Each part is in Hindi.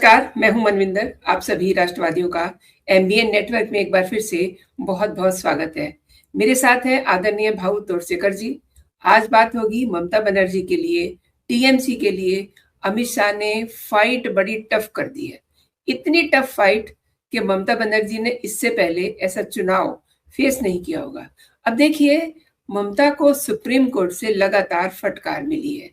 नमस्कार, मैं हूं मनविंदर। आप सभी राष्ट्रवादियों का एमबीएन नेटवर्क में एक बार फिर से बहुत-बहुत स्वागत है। मेरे साथ हैं आदरणीय भाऊ तोरसेकर जी। आज बात होगी ममता बनर्जी के लिए, टीएमसी के लिए। अमित शाह ने फाइट बड़ी टफ कर दी है। इतनी टफ फाइट कि ममता बनर्जी ने इससे पहले ऐसा चुनाव फेस नहीं किया होगा। अब देखिए, ममता को सुप्रीम कोर्ट से लगातार फटकार मिली है।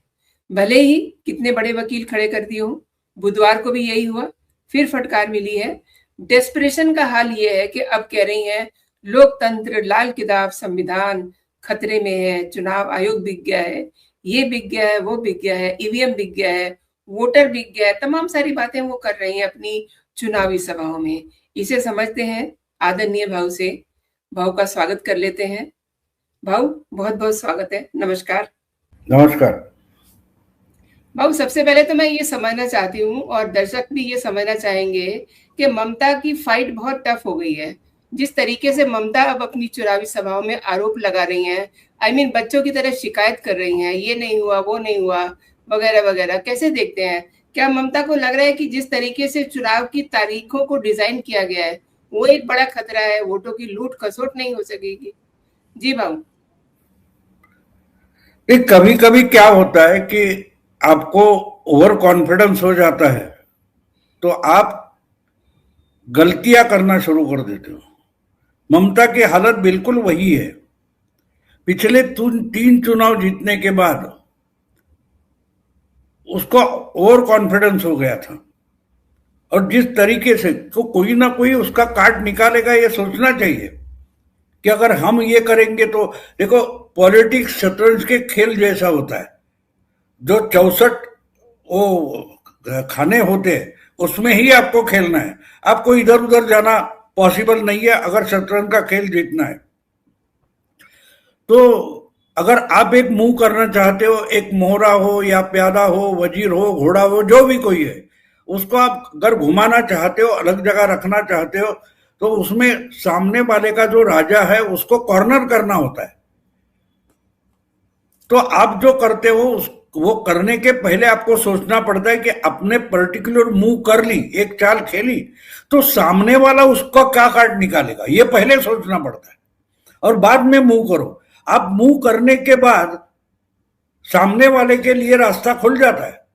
भले ही कितने बड़े वकील खड़े कर दिए हों, बुधवार को भी यही हुआ, फिर फटकार मिली है। डेस्परेशन का हाल ये है कि अब कह रही हैं लोकतंत्र, लाल किताब, संविधान खतरे में है, चुनाव आयोग बिक गया है, ये बिक गया है, वो बिक गया है, ईवीएम बिक गया है, वोटर बिक गया है। तमाम सारी बातें वो कर रही हैं अपनी चुनावी सभाओं में। इसे समझते हैं आदरणीय भाव से। भाव का स्वागत कर लेते हैं। भाव, बहुत बहुत स्वागत है। नमस्कार। नमस्कार भाऊ, सबसे पहले तो मैं ये समझना चाहती हूँ और दर्शक भी ये समझना चाहेंगे कि ममता की फाइट बहुत टफ हो गई है। जिस तरीके से ममता अब अपनी चुनावी सभाओं में आरोप लगा रही हैं, बच्चों की तरह शिकायत कर रही हैं, ये नहीं हुआ, वो नहीं हुआ, वगैरह वगैरह, कैसे देखते हैं? क्या ममता को लग रहा है कि जिस तरीके से चुनाव की तारीखों को डिजाइन किया गया है वो एक बड़ा खतरा है, वोटों की लूट खसोट नहीं हो सकेगी? जी भाऊ। कभी कभी क्या होता है कि आपको ओवर कॉन्फिडेंस हो जाता है तो आप गलतियां करना शुरू कर देते हो। ममता की हालत बिल्कुल वही है। पिछले 3 चुनाव जीतने के बाद उसको ओवर कॉन्फिडेंस हो गया था और जिस तरीके से तो कोई ना कोई उसका काट निकालेगा, ये सोचना चाहिए कि अगर हम ये करेंगे तो देखो, पॉलिटिक्स शतरंज के खेल जैसा होता है। जो 64 वो खाने होते हैं उसमें ही आपको खेलना है। आपको इधर उधर जाना पॉसिबल नहीं है अगर शतरंज का खेल जीतना है। तो अगर आप एक मूव करना चाहते हो, एक मोहरा हो या प्यादा हो, वजीर हो, घोड़ा हो, जो भी कोई है, उसको आप अगर घुमाना चाहते हो, अलग जगह रखना चाहते हो, तो उसमें सामने वाले का जो राजा है उसको कॉर्नर करना होता है। तो आप जो करते हो वो करने के पहले आपको सोचना पड़ता है कि अपने पर्टिकुलर मूव कर ली, एक चाल खेली, तो सामने वाला उसका क्या काट निकालेगा, ये पहले सोचना पड़ता है और बाद में मूव करो। आप मूव करने के बाद सामने वाले के लिए रास्ता खुल जाता है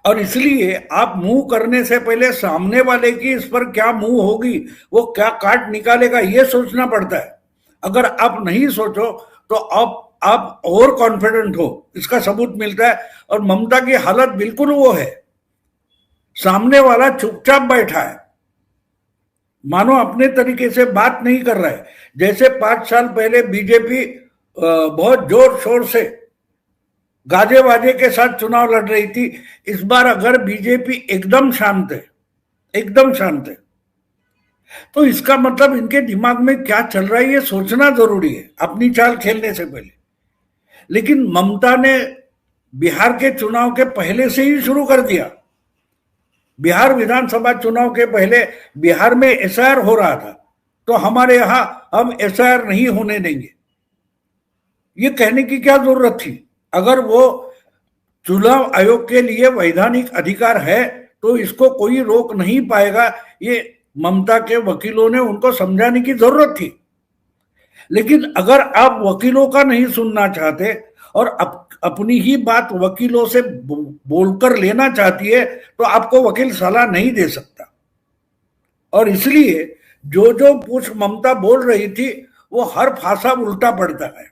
और इसलिए आप मूव करने से पहले सामने वाले की इस पर क्या मूव होगी, वो क्या काट निकालेगा, ये सोचना पड़ता है। अगर आप नहीं सोचो तो आप ओवर कॉन्फिडेंट हो, इसका सबूत मिलता है। और ममता की हालत बिल्कुल वो है। सामने वाला चुपचाप बैठा है, मानो अपने तरीके से बात नहीं कर रहा है। जैसे 5 साल पहले बीजेपी बहुत जोर शोर से गाजे बाजे के साथ चुनाव लड़ रही थी, इस बार अगर बीजेपी एकदम शांत है, एकदम शांत है, तो इसका मतलब इनके दिमाग में क्या चल रहा है ये सोचना जरूरी है अपनी चाल खेलने से पहले। लेकिन ममता ने बिहार के चुनाव के पहले से ही शुरू कर दिया। बिहार विधानसभा चुनाव के पहले बिहार में एसआईआर हो रहा था, तो हमारे यहां हम एसआईआर नहीं होने देंगे, ये कहने की क्या जरूरत थी? अगर वो चुनाव आयोग के लिए वैधानिक अधिकार है तो इसको कोई रोक नहीं पाएगा, ये ममता के वकीलों ने उनको समझाने की जरूरत थी। लेकिन अगर आप वकीलों का नहीं सुनना चाहते और अपनी ही बात वकीलों से बोलकर लेना चाहती है, तो आपको वकील सलाह नहीं दे सकता। और इसलिए जो जो कुछ ममता बोल रही थी वो हर फांसा उल्टा पड़ता है।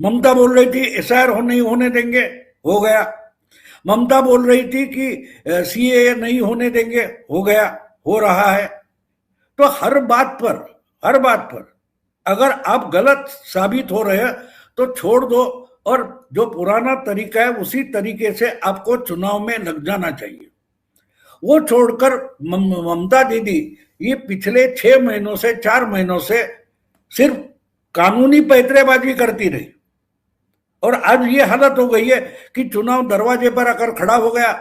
ममता बोल रही थी एसआईआर नहीं होने देंगे, हो गया। ममता बोल रही थी कि सीएए नहीं होने देंगे, हो गया, हो रहा है। तो हर बात पर अगर आप गलत साबित हो रहे हैं तो छोड़ दो और जो पुराना तरीका है उसी तरीके से आपको चुनाव में लग जाना चाहिए। वो छोड़कर ममता दीदी ये पिछले 6 महीनों से 4 महीनों से सिर्फ कानूनी पैंतरेबाजी करती रही और आज ये हालत हो गई है कि चुनाव दरवाजे पर आकर खड़ा हो गया।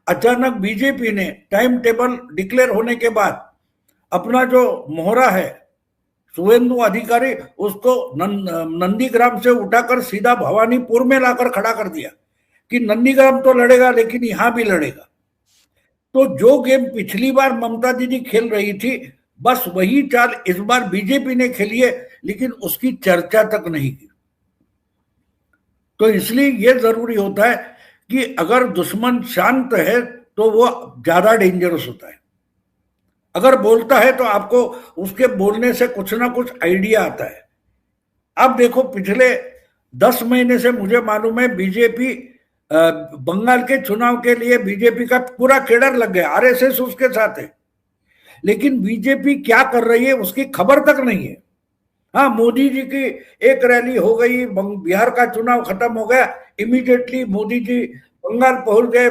अचानक बीजेपी ने टाइम टेबल डिक्लेयर होने के बाद अपना जो मोहरा है शुभेंदु अधिकारी, उसको नंदीग्राम से उठाकर सीधा भवानीपुर में लाकर खड़ा कर दिया कि नंदीग्राम तो लड़ेगा लेकिन यहां भी लड़ेगा। तो जो गेम पिछली बार ममता दीदी खेल रही थी, बस वही चाल इस बार बीजेपी ने खेली है, लेकिन उसकी चर्चा तक नहीं की। तो इसलिए यह जरूरी होता है कि अगर दुश्मन शांत है तो वो ज्यादा डेंजरस होता है। अगर बोलता है तो आपको उसके बोलने से कुछ ना कुछ आइडिया आता है। अब देखो, पिछले 10 महीने से मुझे मालूम है बीजेपी बंगाल के चुनाव के लिए बीजेपी का पूरा केडर लग गया, आरएसएस उसके साथ है, लेकिन बीजेपी क्या कर रही है उसकी खबर तक नहीं है। हाँ, मोदी जी की एक रैली हो गई, बिहार का चुनाव खत्म हो गया, इमीडिएटली मोदी जी बंगाल पहुंच गए,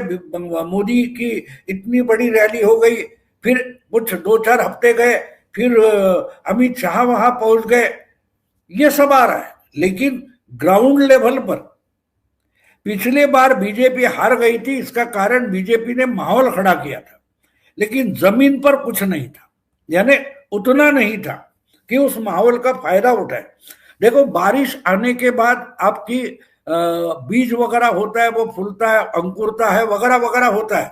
मोदी की इतनी बड़ी रैली हो गई, फिर कुछ 2-4 हफ्ते गए, फिर अमित शाह वहां पहुंच गए, ये सब आ रहा है। लेकिन ग्राउंड लेवल पर पिछले बार बीजेपी हार गई थी, इसका कारण बीजेपी ने माहौल खड़ा किया था, लेकिन जमीन पर कुछ नहीं था, यानी उतना नहीं था कि उस माहौल का फायदा उठाए। देखो, बारिश आने के बाद आपकी बीज वगैरह होता है, वो फूलता है, अंकुरता है, वगैरह वगैरह होता है,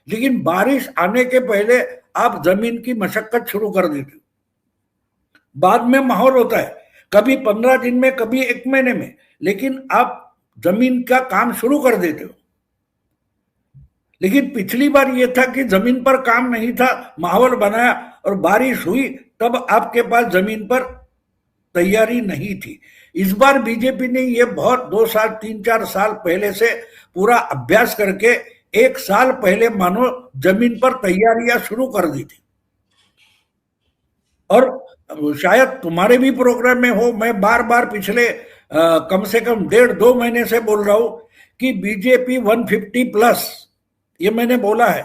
लेकिन बारिश आने के पहले आप जमीन की मशक्कत शुरू कर देते हो। बाद में माहौल होता है, कभी 15 दिन में, कभी 1 महीने में, लेकिन आप जमीन का काम शुरू कर देते हो। लेकिन पिछली बार यह था कि जमीन पर काम नहीं था, माहौल बनाया और बारिश हुई, तब आपके पास जमीन पर तैयारी नहीं थी। इस बार बीजेपी ने ये बहुत 2 साल 3-4 साल पहले से पूरा अभ्यास करके 1 साल पहले मानो जमीन पर तैयारियां शुरू कर दी थी। और शायद तुम्हारे भी प्रोग्राम में हो, मैं बार बार पिछले कम से कम 1.5-2 महीने से बोल रहा हूं कि बीजेपी 150+, ये मैंने बोला है।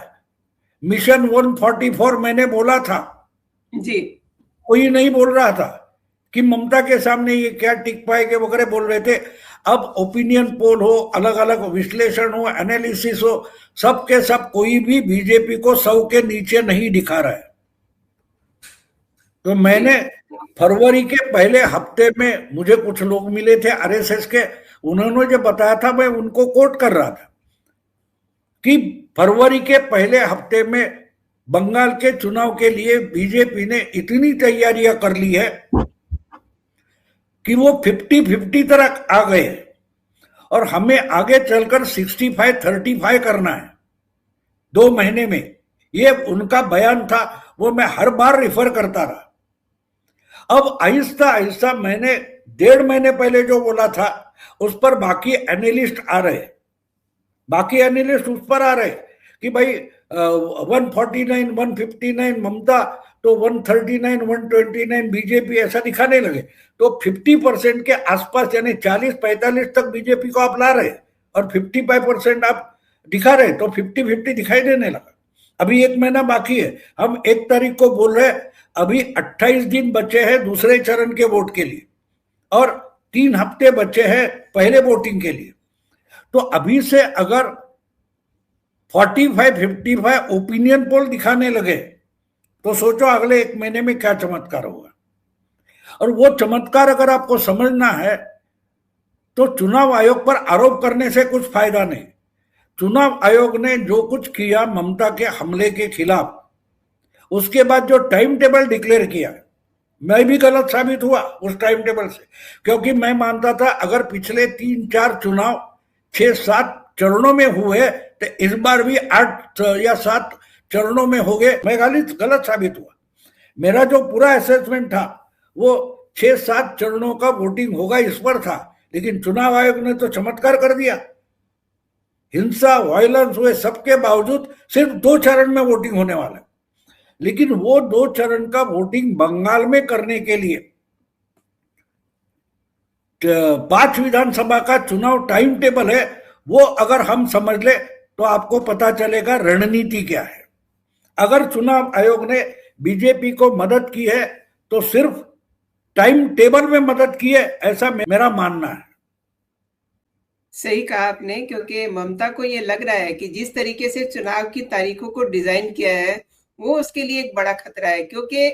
मिशन 144 मैंने बोला था जी। कोई नहीं बोल रहा था कि ममता के सामने ये क्या टिक पाएंगे वगैरह बोल रहे थे। अब ओपिनियन पोल हो, अलग अलग विश्लेषण हो, एनालिसिस हो, सब के सब कोई भी बीजेपी को 100 के नीचे नहीं दिखा रहा है। तो मैंने फरवरी के पहले हफ्ते में मुझे कुछ लोग मिले थे आरएसएस के, उन्होंने जो बताया था मैं उनको कोट कर रहा था कि फरवरी के पहले हफ्ते में बंगाल के चुनाव के लिए बीजेपी ने इतनी तैयारियां कर ली है कि वो 50-50 तक आ गए और हमें आगे चलकर 65-35 करना है 2 महीने में। ये उनका बयान था, वो मैं हर बार रिफर करता रहा। अब आहिस्ता आहिस्ता मैंने 1.5 महीने पहले जो बोला था उस पर बाकी एनालिस्ट आ रहे, बाकी एनालिस्ट उस पर आ रहे कि भाई 149, 159 ममता, तो 139, 129 बीजेपी, ऐसा दिखाने लगे। तो 50% के आसपास, यानी 40-45 तक बीजेपी को आप ला रहे और 55% आप दिखा रहे, तो 50-50 दिखाई देने लगा। अभी 1 महीना बाकी है, हम 1 तारीख को बोल रहे, अभी 28 दिन बचे हैं दूसरे चरण के वोट के लिए और 3 हफ्ते बचे हैं पहले वोटिंग के लिए। तो अभी से अगर 45-55 ओपिनियन पोल दिखाने लगे तो सोचो अगले 1 महीने में क्या चमत्कार होगा। और वो चमत्कार अगर आपको समझना है तो चुनाव आयोग पर आरोप करने से कुछ फायदा नहीं। चुनाव आयोग ने जो कुछ किया ममता के हमले के खिलाफ, उसके बाद जो टाइम टेबल डिक्लेयर किया, मैं भी गलत साबित हुआ उस टाइम टेबल से, क्योंकि मैं मानता था अगर पिछले 3-4 चुनाव 6-7 चरणों में हुए तो इस बार भी 8 या 7 चरणों में हो गए। मैं गलत साबित हुआ। मेरा जो पूरा असेसमेंट था वो 6-7 चरणों का वोटिंग होगा इस पर था, लेकिन चुनाव आयोग ने तो चमत्कार कर दिया। हिंसा, वायलेंस हुए सबके बावजूद सिर्फ 2 चरण में वोटिंग होने वाला है। लेकिन वो 2 चरण का वोटिंग बंगाल में करने के लिए 5 विधानसभा का चुनाव टाइम टेबल है, वो अगर हम समझ ले तो आपको पता चलेगा रणनीति क्या है। अगर चुनाव आयोग ने बीजेपी को मदद की है तो सिर्फ टाइम टेबल में मदद की है, ऐसा मेरा मानना है। सही कहा आपने, क्योंकि ममता को ये लग रहा है कि जिस तरीके से चुनाव की तारीखों को डिजाइन किया है वो उसके लिए एक बड़ा खतरा है, क्योंकि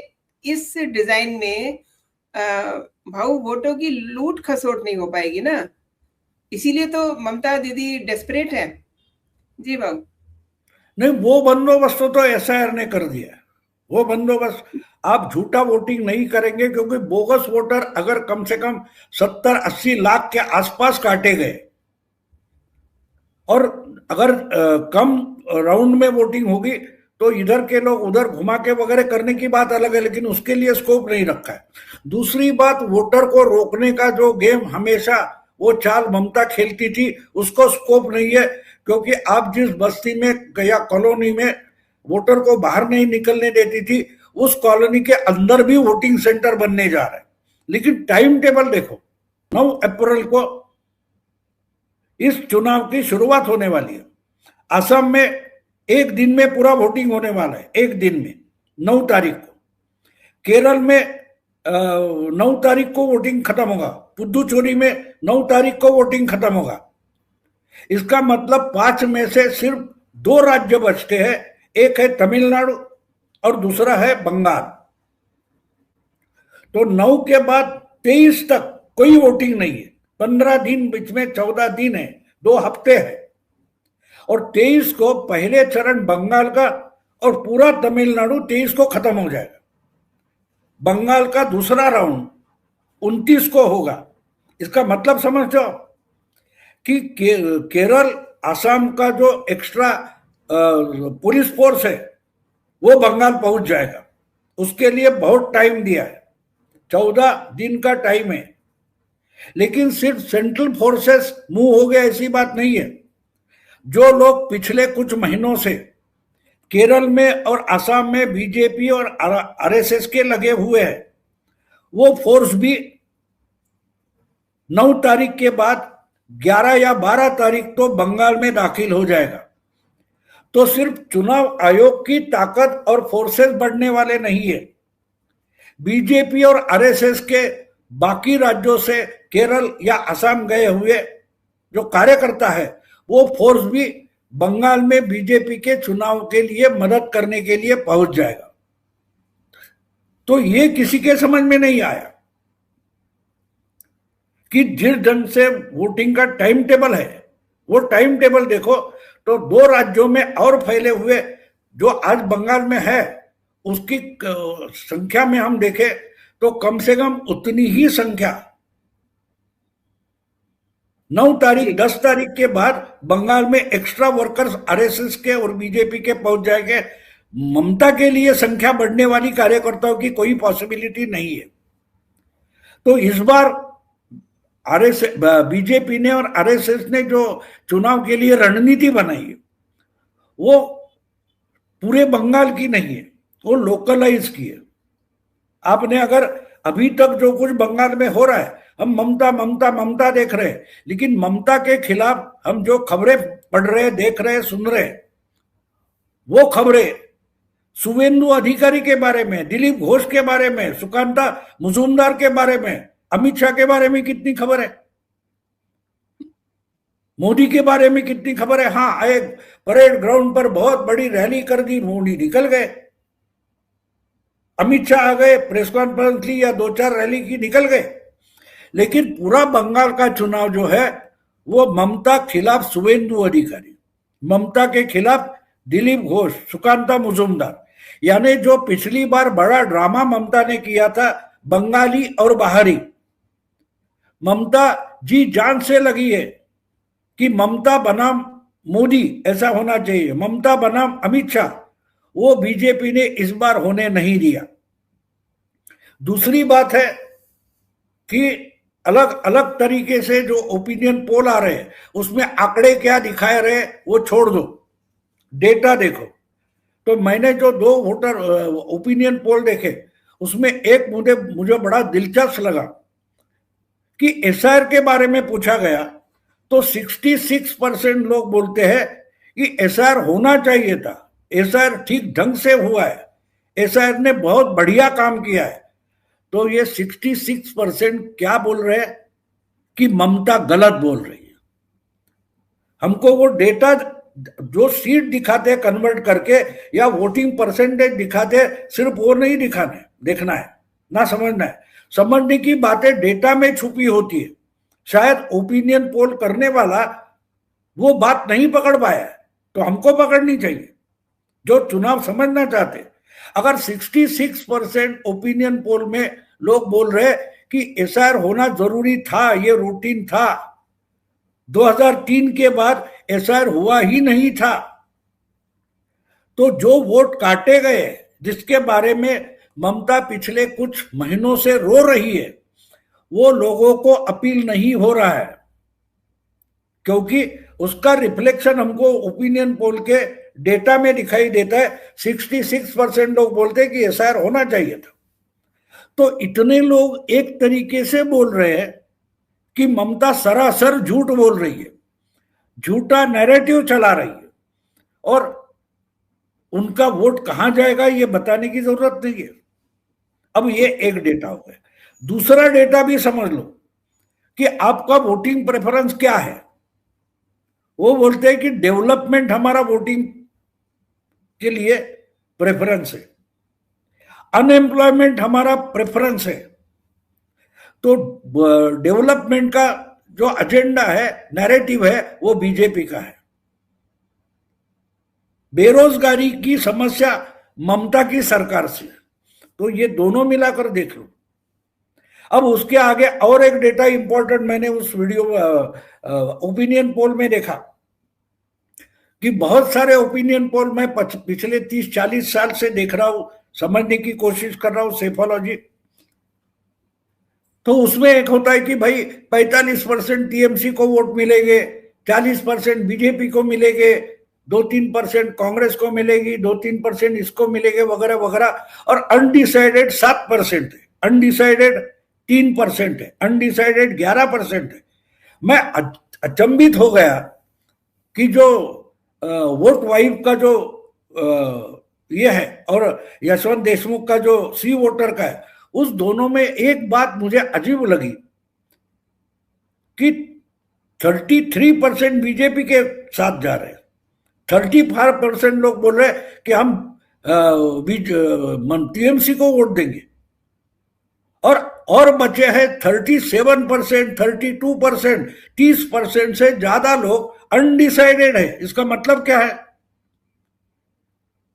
इस डिजाइन में भाऊ वोटों की लूट खसोट नहीं हो पाएगी ना, इसीलिए तो ममता दीदी डेस्परेट है। जी भाऊ। नहीं, वो बंदोबस्त तो एसआईआर ने कर दिया। वो बंदोबस्त, आप झूठा वोटिंग नहीं करेंगे, क्योंकि बोगस वोटर अगर कम से कम 70-80 लाख के आसपास काटे गए, और अगर कम राउंड में वोटिंग होगी तो इधर के लोग उधर घुमा के वगैरह करने की बात अलग है, लेकिन उसके लिए स्कोप नहीं रखा है। दूसरी बात, वोटर को रोकने का जो गेम हमेशा वो चाल ममता खेलती थी, उसको स्कोप नहीं है, क्योंकि आप जिस बस्ती में या कॉलोनी में वोटर को बाहर नहीं निकलने देती थी, उस कॉलोनी के अंदर भी वोटिंग सेंटर बनने जा रहे हैं। लेकिन टाइम टेबल देखो, 9 अप्रैल को इस चुनाव की शुरुआत होने वाली है। असम में एक दिन में पूरा वोटिंग होने वाला है, एक दिन में 9 तारीख को। केरल में 9 तारीख को वोटिंग खत्म होगा। पुदुचेरी में 9 तारीख को वोटिंग खत्म होगा। इसका मतलब 5 में से सिर्फ 2 राज्य बचते हैं, एक है तमिलनाडु और दूसरा है बंगाल। तो 9 के बाद 23 तक कोई वोटिंग नहीं है। 15 दिन बीच में, 14 दिन है, 2 हफ्ते है। और 23 को पहले चरण बंगाल का और पूरा तमिलनाडु 23 को खत्म हो जाएगा। बंगाल का दूसरा राउंड 29 को होगा। इसका मतलब समझ जाओ कि केरल, आसाम का जो एक्स्ट्रा पुलिस फोर्स है वो बंगाल पहुंच जाएगा। उसके लिए बहुत टाइम दिया है, 14 दिन का टाइम है। लेकिन सिर्फ सेंट्रल फोर्सेस मूव हो गए ऐसी बात नहीं है। जो लोग पिछले कुछ महीनों से केरल में और असम में बीजेपी और आरएसएस के लगे हुए हैं, वो फोर्स भी 9 तारीख के बाद 11 या 12 तारीख तो बंगाल में दाखिल हो जाएगा। तो सिर्फ चुनाव आयोग की ताकत और फोर्सेस बढ़ने वाले नहीं है, बीजेपी और आरएसएस के बाकी राज्यों से केरल या असम गए हुए जो कार्यकर्ता है, वो फोर्स भी बंगाल में बीजेपी के चुनाव के लिए मदद करने के लिए पहुंच जाएगा। तो ये किसी के समझ में नहीं आया कि जिस ढंग से वोटिंग का टाइम टेबल है, वो टाइम टेबल देखो तो 2 राज्यों में और फैले हुए जो आज बंगाल में है, उसकी संख्या में हम देखें तो कम से कम उतनी ही संख्या 9 तारीख 10 तारीख के बाद बंगाल में एक्स्ट्रा वर्कर्स आरएसएस के और बीजेपी के पहुंच जाएंगे। ममता के लिए संख्या बढ़ने वाली कार्यकर्ताओं की कोई पॉसिबिलिटी नहीं है। तो इस बार आरएसएस, बीजेपी ने और आरएसएस ने जो चुनाव के लिए रणनीति बनाई है, वो पूरे बंगाल की नहीं है, वो लोकलाइज की है। आपने अगर अभी तक जो कुछ बंगाल में हो रहा है, हम ममता ममता ममता देख रहे हैं, लेकिन ममता के खिलाफ हम जो खबरें पढ़ रहे, देख रहे, सुन रहे, वो खबरें शुवेंदु अधिकारी के बारे में, दिलीप घोष के बारे में, सुकांता मुजुमदार के बारे में, अमित शाह के बारे में कितनी खबर है, मोदी के बारे में कितनी खबर है। हाँ, एक परेड ग्राउंड पर बहुत बड़ी रैली कर दी, मोदी निकल गए, अमित शाह आ गए, प्रेस कॉन्फ्रेंस ली या 2-4 रैली की, निकल गए। लेकिन पूरा बंगाल का चुनाव जो है वो ममता खिलाफ शुवेंदु अधिकारी, ममता के खिलाफ दिलीप घोष, सुकांता मुजुमदार, यानी जो पिछली बार बड़ा ड्रामा ममता ने किया था बंगाली और बाहरी, ममता जी जान से लगी है कि ममता बनाम मोदी ऐसा होना चाहिए, ममता बनाम अमित शाह, वो बीजेपी ने इस बार होने नहीं दिया। दूसरी बात है कि अलग अलग तरीके से जो ओपिनियन पोल आ रहे हैं, उसमें आंकड़े क्या दिखाए रहे वो छोड़ दो, डेटा देखो। तो मैंने जो 2 वोटर ओपिनियन पोल देखे, उसमें एक मुझे बड़ा दिलचस्प लगा कि एसआईआर के बारे में पूछा गया तो 66% लोग बोलते हैं कि एसआईआर होना चाहिए था, एसआईआर ठीक ढंग से हुआ है, एसआईआर ने बहुत बढ़िया काम किया है। तो ये 66% क्या बोल रहे हैं कि ममता गलत बोल रही है। हमको वो डेटा जो सीट दिखाते कन्वर्ट करके या वोटिंग परसेंटेज दिखाते, सिर्फ वो नहीं देखना है ना, समझना है। समझने की बातें डेटा में छुपी होती है। शायद ओपिनियन पोल करने वाला वो बात नहीं पकड़ पाया, तो हमको पकड़नी चाहिए। जो चुनाव समझना चाहते। अगर 66% ओपिनियन पोल में लोग बोल रहे कि एसआईआर होना जरूरी था, ये रूटीन था, 2003 के बाद एसआईआर हुआ ही नहीं था, तो जो वोट काटे गए, जिसके बारे में ममता पिछले कुछ महीनों से रो रही है, वो लोगों को अपील नहीं हो रहा है, क्योंकि उसका रिफ्लेक्शन हमको ओपिनियन पोल के डेटा में दिखाई देता है। 66% लोग बोलते हैं कि एसआईआर होना चाहिए था। तो इतने लोग एक तरीके से बोल रहे हैं कि ममता सरासर झूठ बोल रही है, झूठा नैरेटिव चला रही है, और उनका वोट कहां जाएगा ये बताने की जरूरत नहीं है। अब ये एक डेटा हो गया। दूसरा डेटा भी समझ लो कि आपका वोटिंग प्रेफरेंस क्या है। वो बोलते हैं कि डेवलपमेंट हमारा वोटिंग के लिए प्रेफरेंस है, अनएम्प्लॉयमेंट हमारा प्रेफरेंस है। तो डेवलपमेंट का जो एजेंडा है, नैरेटिव है, वो बीजेपी का है। बेरोजगारी की समस्या ममता की सरकार से। तो ये दोनों मिलाकर देख लो। अब उसके आगे और एक डेटा इंपॉर्टेंट मैंने उस वीडियो ओपिनियन पोल में देखा कि बहुत सारे ओपिनियन पोल मैं पिछले 30-40 साल से देख रहा हूं, समझने की कोशिश कर रहा हूं सेफोलॉजी। तो उसमें एक होता है कि भाई 45% टीएमसी को वोट मिलेंगे, 40% बीजेपी को मिलेंगे, 2-3% कांग्रेस को मिलेगी, 2-3% इसको मिलेंगे, वगैरह वगैरह। और अनडिसाइडेड 7% है, अनडिसाइडेड 3% है, अनडिसाइडेड 11% है। मैं अचंभित हो गया कि जो वोट वाइफ का जो ये है और यशवंत देशमुख का जो सी वोटर का है, उस दोनों में एक बात मुझे अजीब लगी कि 33% बीजेपी के साथ जा रहे हैं, 35% लोग बोल रहे हैं कि हम टीएमसी को वोट देंगे, और बचे हैं 37%, 32%, 30% से ज्यादा लोग अनडिसाइडेड है। इसका मतलब क्या है?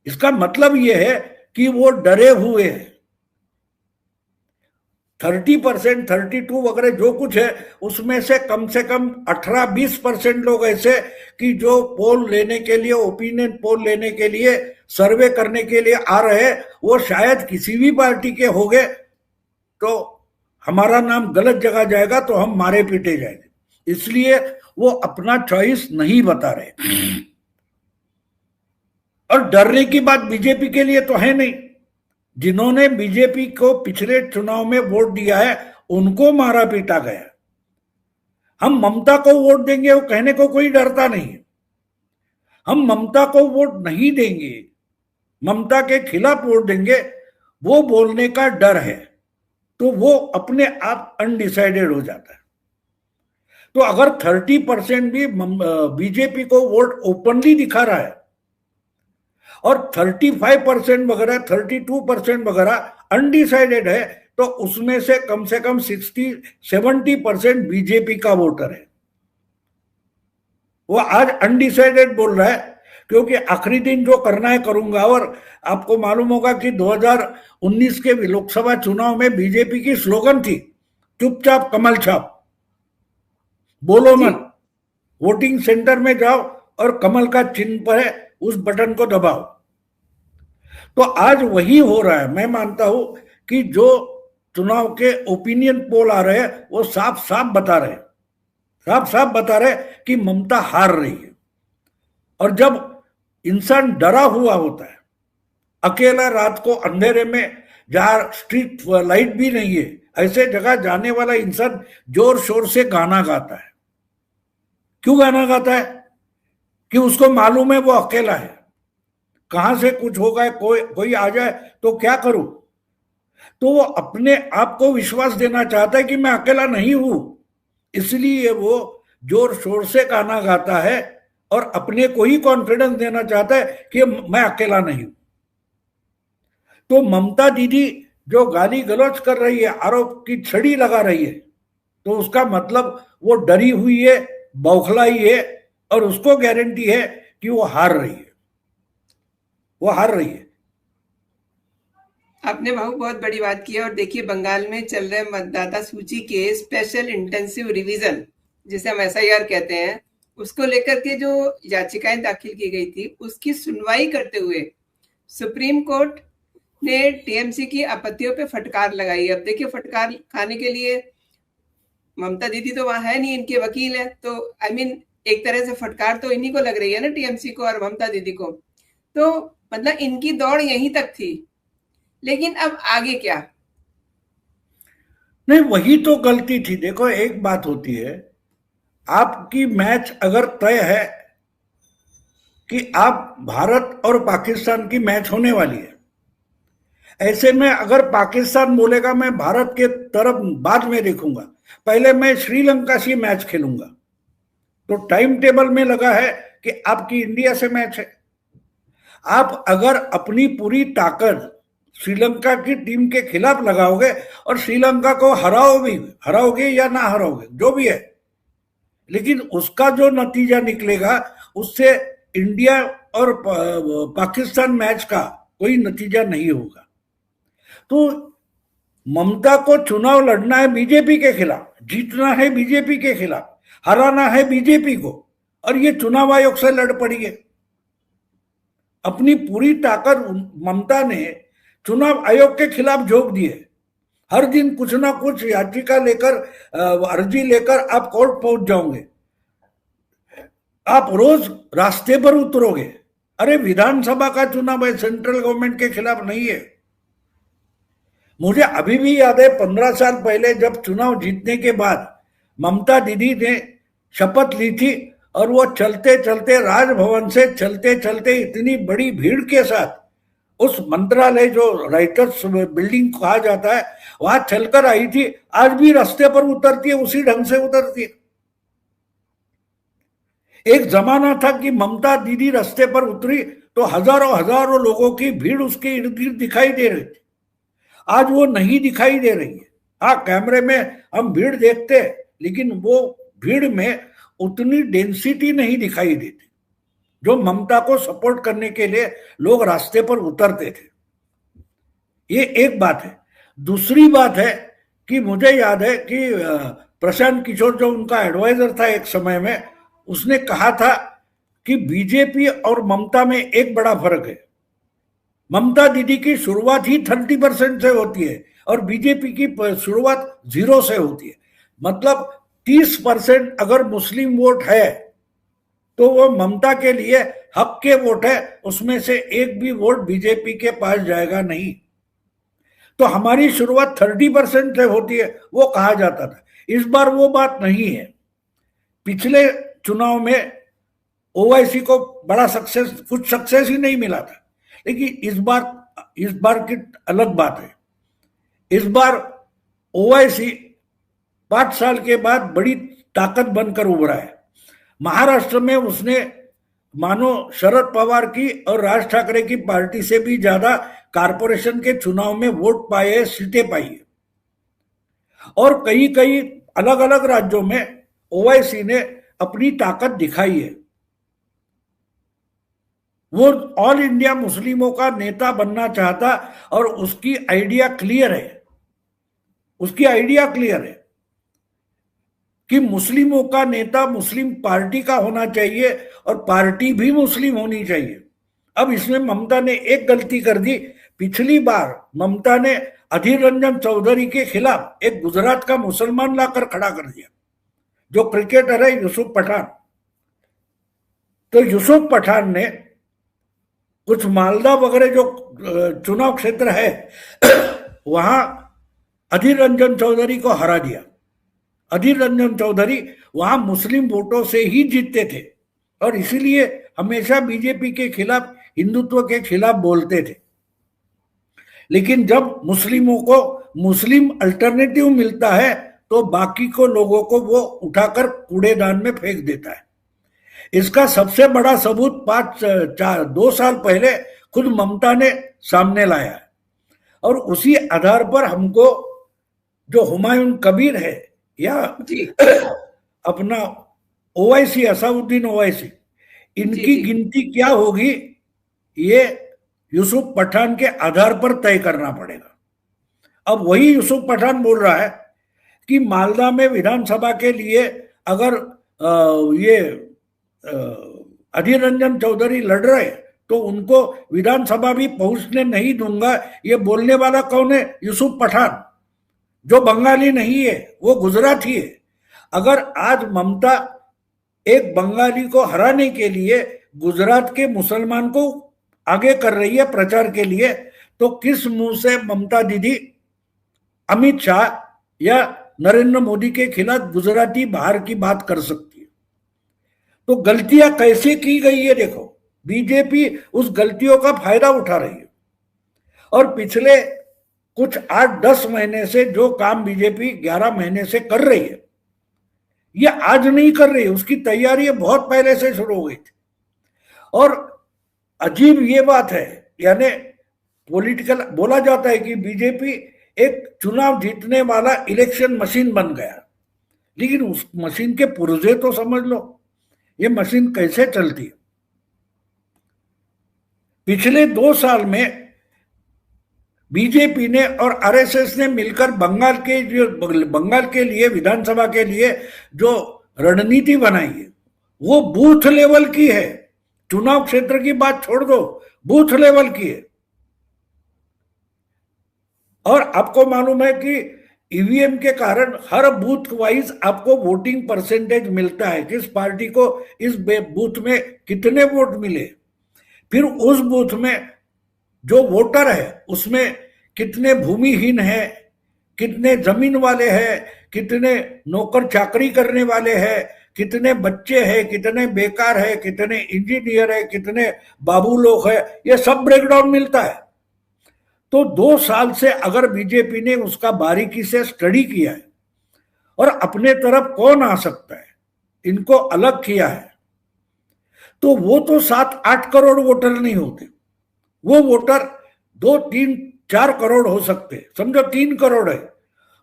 इसका मतलब यह है कि वो डरे हुए हैं। 30%, 32 वगैरह जो कुछ है, उसमें से कम 18-20% लोग ऐसे कि जो पोल लेने के लिए, ओपिनियन पोल लेने के लिए, सर्वे करने के लिए आ रहे हैं, वो शायद किसी भी पार्टी के हो गए तो हमारा नाम गलत जगह जाएगा तो हम मारे पीटे जाएंगे, इसलिए वो अपना चॉइस नहीं बता रहे। और डरने की बात बीजेपी के लिए तो है नहीं। जिन्होंने बीजेपी को पिछले चुनाव में वोट दिया है, उनको मारा पीटा गया। हम ममता को वोट देंगे वो कहने को कोई डरता नहीं है। हम ममता को वोट नहीं देंगे, ममता के खिलाफ वोट देंगे, वो बोलने का डर है, तो वो अपने आप अनडिसाइडेड हो जाता है। तो अगर 30% भी बीजेपी को वोट ओपनली दिखा रहा है और 35% वगैरह, 32% वगैरह अनडिसाइडेड है, तो उसमें से कम 60-70% बीजेपी का वोटर है। वो आज अनडिसाइडेड बोल रहा है क्योंकि आखिरी दिन जो करना है करूंगा। और आपको मालूम होगा कि 2019 के लोकसभा चुनाव में बीजेपी की स्लोगन थी, चुपचाप कमल छाप, बोलो मत, वोटिंग सेंटर में जाओ और कमल का चिन्ह पर है उस बटन को दबाओ। तो आज वही हो रहा है। मैं मानता हूं कि जो चुनाव के ओपिनियन पोल आ रहे हैं वो साफ साफ बता रहे कि ममता हार रही है। और जब इंसान डरा हुआ होता है, अकेला रात को अंधेरे में, जहां स्ट्रीट लाइट भी नहीं है, ऐसे जगह जाने वाला इंसान जोर शोर से गाना गाता है। क्यों गाना गाता है? कि उसको मालूम है वो अकेला है, कहां से कुछ होगा, कोई आ जाए तो क्या करूं। तो वो अपने आप को विश्वास देना चाहता है कि मैं अकेला नहीं हूं, इसलिए वो जोर शोर से गाना गाता है और अपने को ही कॉन्फिडेंस देना चाहता है कि मैं अकेला नहीं हूं। तो ममता दीदी जो गाली गलौज कर रही है, आरोप की छड़ी लगा रही है, तो उसका मतलब वो डरी हुई है, बौखलाई है, और उसको गारंटी है कि वो हार रही है। वो हार रही है। आपने भाऊ बहुत बड़ी बात की है। और देखिए, बंगाल में चल रहे मतदाता सूची के स्पेशल इंटेंसिव रिवीजन, जिसे हम एसआईआर कहते हैं, उसको लेकर के जो याचिकाएं दाखिल की गई थी, उसकी सुनवाई करते हुए सुप्रीम कोर्ट ने टीएमसी की आपत्तियों पे फटकार लगाई। अब देखिए, फटकार खाने के लिए ममता दीदी तो वहां है नहीं, इनके वकील है, तो आई मीन एक तरह से फटकार तो इन्हीं को लग रही है ना, टीएमसी को और ममता दीदी को। तो मतलब इनकी दौड़ यहीं तक थी, लेकिन अब आगे क्या? नहीं, वही तो गलती थी। देखो, एक बात होती है, आपकी मैच अगर तय है कि आप भारत और पाकिस्तान की मैच होने वाली है, ऐसे में अगर पाकिस्तान बोलेगा मैं भारत के तरफ बाद में देखूंगा, पहले मैं श्रीलंका से मैच खेलूंगा, तो टाइम टेबल में लगा है कि आपकी इंडिया से मैच है। आप अगर अपनी पूरी ताकत श्रीलंका की टीम के खिलाफ लगाओगे और श्रीलंका को हराओगे या ना हराओगे, जो भी है, लेकिन उसका जो नतीजा निकलेगा उससे इंडिया और पाकिस्तान मैच का कोई नतीजा नहीं होगा। तो ममता को चुनाव लड़ना है बीजेपी के खिलाफ, जीतना है बीजेपी के खिलाफ, हराना है बीजेपी को, और ये चुनाव आयोग से लड़ पड़ी है। अपनी पूरी ताकत ममता ने चुनाव आयोग के खिलाफ झोंक दी है। हर दिन कुछ ना कुछ याचिका लेकर, अर्जी लेकर आप कोर्ट पहुंच जाओगे, आप रोज रास्ते पर उतरोगे। अरे विधानसभा का चुनाव है, सेंट्रल गवर्नमेंट के खिलाफ नहीं है। मुझे अभी भी याद है 15 साल पहले जब चुनाव जीतने के बाद ममता दीदी ने शपथ ली थी, और वो चलते चलते राजभवन से चलते चलते इतनी बड़ी भीड़ के साथ उस मंत्रालय, जो राइटर्स बिल्डिंग कहा जाता है, वहां चलकर आई थी। आज भी रास्ते पर उतरती है, उसी ढंग से उतरती है। एक जमाना था कि ममता दीदी रास्ते पर उतरी तो हजारों हजारों लोगों की भीड़ उसके इर्द गिर्द दिखाई दे रही थी। आज वो नहीं दिखाई दे रही है। हाँ, कैमरे में हम भीड़ देखते हैं, लेकिन वो भीड़ में उतनी डेंसिटी नहीं दिखाई देती जो ममता को सपोर्ट करने के लिए लोग रास्ते पर उतरते थे। ये एक बात है। दूसरी बात है कि मुझे याद है कि प्रशांत किशोर, जो उनका एडवाइजर था एक समय में, उसने कहा था कि बीजेपी और ममता में एक बड़ा फर्क है। ममता दीदी की शुरुआत ही 30% से होती है और बीजेपी की शुरुआत 0 से होती है। मतलब 30% अगर मुस्लिम वोट है तो वो ममता के लिए हक के वोट है, उसमें से एक भी वोट बीजेपी के पास जाएगा नहीं। तो हमारी शुरुआत 30% से होती है, वो कहा जाता था। इस बार वो बात नहीं है। पिछले चुनाव में ओवैसी को बड़ा कुछ सक्सेस ही नहीं मिला था, लेकिन इस बार की अलग बात है। इस बार ओवैसी 5 साल के बाद बड़ी ताकत बनकर उभरा है। महाराष्ट्र में उसने मानो शरद पवार की और राज ठाकरे की पार्टी से भी ज्यादा कारपोरेशन के चुनाव में वोट पाए, सीटें पाई है। और कई कई अलग अलग राज्यों में ओवैसी ने अपनी ताकत दिखाई है। वो ऑल इंडिया मुस्लिमों का नेता बनना चाहता, और उसकी आइडिया क्लियर है। उसकी आइडिया क्लियर है कि मुस्लिमों का नेता मुस्लिम पार्टी का होना चाहिए और पार्टी भी मुस्लिम होनी चाहिए। अब इसमें ममता ने एक गलती कर दी। पिछली बार ममता ने अधीर रंजन चौधरी के खिलाफ एक गुजरात का मुसलमान लाकर खड़ा कर दिया, जो क्रिकेटर है यूसुफ पठान। तो यूसुफ पठान ने कुछ मालदा वगैरह जो चुनाव क्षेत्र है वहां अधीर रंजन चौधरी को हरा दिया। अधीर रंजन चौधरी वहां मुस्लिम वोटों से ही जीतते थे और इसीलिए हमेशा बीजेपी के खिलाफ, हिंदुत्व के खिलाफ बोलते थे। लेकिन जब मुस्लिमों को मुस्लिम अल्टरनेटिव मिलता है तो बाकी को लोगों को वो उठाकर कूड़ेदान में फेंक देता है। इसका सबसे बड़ा सबूत 2 साल पहले खुद ममता ने सामने लाया है। और उसी आधार पर हमको जो हुमायूं कबीर है या अपना ओवैसी, असाउद्दीन ओवैसी, इनकी गिनती क्या होगी ये यूसुफ पठान के आधार पर तय करना पड़ेगा। अब वही यूसुफ पठान बोल रहा है कि मालदा में विधानसभा के लिए अगर ये अधीर रंजन चौधरी लड़ रहे तो उनको विधानसभा भी पहुंचने नहीं दूंगा। ये बोलने वाला कौन है? यूसुफ पठान, जो बंगाली नहीं है, वो गुजराती है। अगर आज ममता एक बंगाली को हराने के लिए गुजरात के मुसलमान को आगे कर रही है प्रचार के लिए, तो किस मुंह से ममता दीदी अमित शाह या नरेंद्र मोदी के खिलाफ गुजराती बाहर की बात कर सकती है? तो गलतियां कैसे की गई है देखो, बीजेपी उस गलतियों का फायदा उठा रही है। और पिछले कुछ 8-10 महीने से जो काम बीजेपी 11 महीने से कर रही है, ये आज नहीं कर रही है, उसकी तैयारी बहुत पहले से शुरू हो गई थी। और अजीब ये बात है, यानी पॉलिटिकल बोला जाता है कि बीजेपी एक चुनाव जीतने वाला इलेक्शन मशीन बन गया, लेकिन उस मशीन के पुर्जे तो समझ लो, ये मशीन कैसे चलती है। पिछले 2 साल में बीजेपी ने और आरएसएस ने मिलकर बंगाल के लिए विधानसभा के लिए जो रणनीति बनाई है वो बूथ लेवल की है। चुनाव क्षेत्र की बात छोड़ दो, बूथ लेवल की है। और आपको मालूम है कि ईवीएम के कारण हर बूथ वाइज आपको वोटिंग परसेंटेज मिलता है, किस पार्टी को इस बूथ में कितने वोट मिले, फिर उस बूथ में जो वोटर है उसमें कितने भूमिहीन है, कितने जमीन वाले हैं, कितने नौकर चाकरी करने वाले हैं, कितने बच्चे हैं, कितने बेकार है, कितने इंजीनियर है, कितने बाबू लोग है, ये सब ब्रेकडाउन मिलता है। तो 2 साल से अगर बीजेपी ने उसका बारीकी से स्टडी किया है और अपने तरफ कौन आ सकता है इनको अलग किया है, तो वो तो 7-8 करोड़ वोटर नहीं होते, वो वोटर 2-3-4 करोड़ हो सकते, समझो 3 करोड़ है,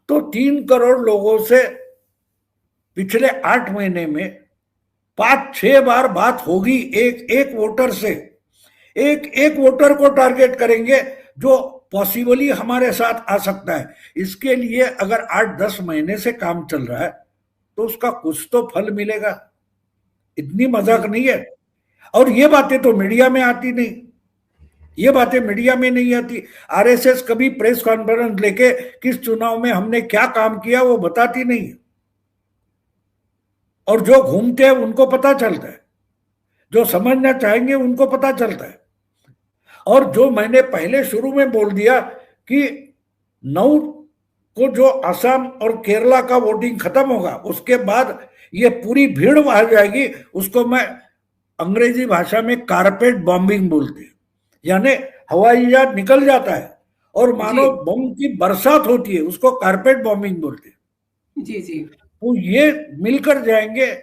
तो 3 करोड़ लोगों से पिछले 8 महीने में 5-6 बार बात होगी। एक एक वोटर से, एक एक वोटर को टारगेट करेंगे जो पॉसिबली हमारे साथ आ सकता है। इसके लिए अगर 8-10 महीने से काम चल रहा है तो उसका कुछ तो फल मिलेगा, इतनी मजाक नहीं है। और ये बातें तो मीडिया में आती नहीं, ये बातें मीडिया में नहीं आती। आरएसएस कभी प्रेस कॉन्फ्रेंस लेके किस चुनाव में हमने क्या काम किया वो बताती नहीं है, और जो घूमते हैं उनको पता चलता है, जो समझना चाहेंगे उनको पता चलता है। और जो मैंने पहले शुरू में बोल दिया कि 9 को जो असम और केरला का वोटिंग खत्म होगा उसके बाद ये पूरी भीड़ आ जाएगी, उसको मैं अंग्रेजी भाषा में कारपेट बॉम्बिंग बोलते हैं, यानी हवाई जहाज निकल जाता है और मानो बम की बरसात होती है, उसको कारपेट बॉम्बिंग बोलते हैं। जी जी। तो ये मिलकर जाएंगे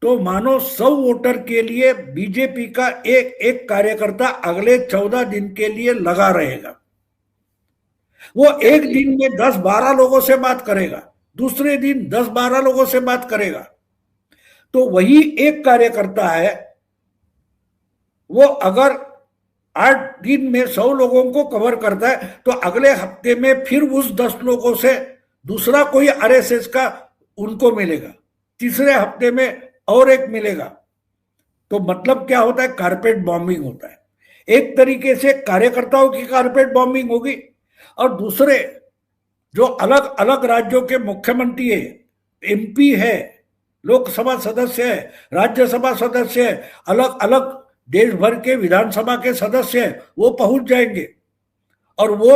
तो मानो 100 वोटर के लिए बीजेपी का एक एक कार्यकर्ता अगले 14 दिन के लिए लगा रहेगा। वो एक दिन में 10-12 लोगों से बात करेगा, दूसरे दिन 10-12 लोगों से बात करेगा। तो वही एक कार्यकर्ता है, वो अगर 8 दिन में 100 लोगों को कवर करता है तो अगले हफ्ते में फिर उस 10 लोगों से दूसरा कोई आरएसएस का उनको मिलेगा, तीसरे हफ्ते में और एक मिलेगा। तो मतलब क्या होता है? कारपेट बॉम्बिंग होता है। एक तरीके से कार्यकर्ताओं की कारपेट बॉम्बिंग होगी, और दूसरे जो अलग अलग राज्यों के मुख्यमंत्री है, एमपी है, लोकसभा सदस्य है, राज्यसभा सदस्य है, अलग अलग देश भर के विधानसभा के सदस्य है, वो पहुंच जाएंगे और वो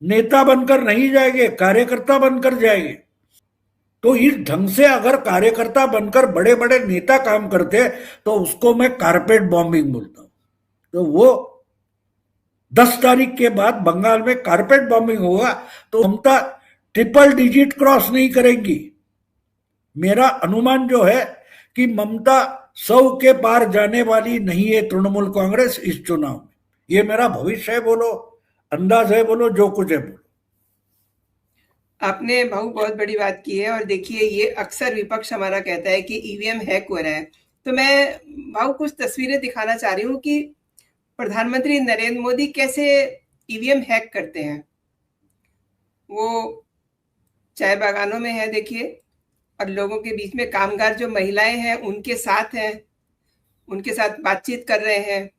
नेता बनकर नहीं जाएंगे, कार्यकर्ता बनकर जाएंगे। तो इस ढंग से अगर कार्यकर्ता बनकर बड़े बड़े नेता काम करते तो उसको मैं कारपेट बॉम्बिंग बोलता हूं। तो वो 10 तारीख के बाद बंगाल में कारपेट बॉम्बिंग होगा तो ममता ट्रिपल डिजिट क्रॉस नहीं करेंगी। मेरा अनुमान जो है कि ममता 100 के पार जाने वाली नहीं है तृणमूल कांग्रेस इस चुनाव में। ये मेरा भविष्य है बोलो, अंदाज है बोलो, जो कुछ है बोलो। आपने भाऊ बहुत बड़ी बात की है। और देखिए, ये अक्सर विपक्ष हमारा कहता है कि ईवीएम हैक हो रहा है। तो मैं भाऊ कुछ तस्वीरें दिखाना चाह रही हूँ कि प्रधानमंत्री नरेंद्र मोदी कैसे ईवीएम हैक करते हैं। वो चाय बागानों में है देखिए, और लोगों के बीच में कामगार जो महिलाएं हैं उनके साथ हैं, उनके साथ बातचीत कर रहे हैं।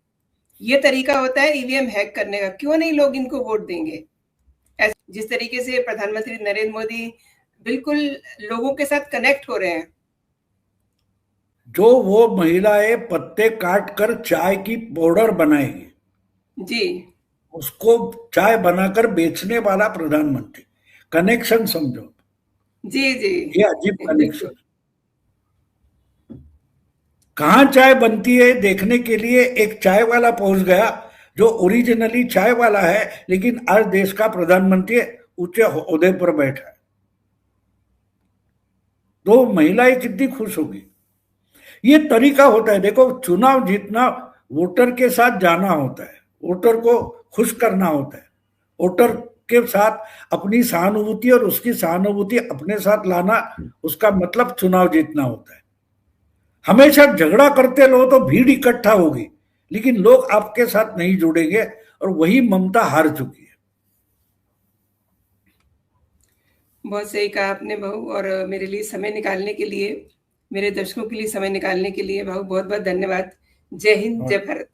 ये तरीका होता है ईवीएम हैक करने का। क्यों नहीं लोग इनको वोट देंगे। जिस तरीके से प्रधानमंत्री नरेंद्र मोदी बिल्कुल लोगों के साथ कनेक्ट हो रहे हैं। जो वो महिलाएं पत्ते काट कर चाय की पाउडर बनाएगी, जी, उसको चाय बनाकर बेचने वाला प्रधानमंत्री। कनेक्शन समझो, जी, जी। ये अजीब कनेक्शन। बिल्कुल। कहाँ चाय बनती है देखने के लिए एक चाय वाला पहुंच गया, जो ओरिजिनली चाय वाला है, लेकिन आज देश का प्रधानमंत्री ऊंचे ओहदे पर बैठा है। तो महिलाएं कितनी खुश होगी। ये तरीका होता है। देखो, चुनाव जीतना वोटर के साथ जाना होता है, वोटर को खुश करना होता है, वोटर के साथ अपनी सहानुभूति और उसकी सहानुभूति अपने साथ लाना, उसका मतलब चुनाव जीतना होता है। हमेशा झगड़ा करते रहो तो भीड़ इकट्ठा होगी, लेकिन लोग आपके साथ नहीं जुड़ेंगे, और वही ममता हार चुकी है। बहुत सही कहा आपने बहू, और मेरे लिए समय निकालने के लिए, मेरे दर्शकों के लिए समय निकालने के लिए बहू बहुत बहुत धन्यवाद। जय हिंद, जय और भारत।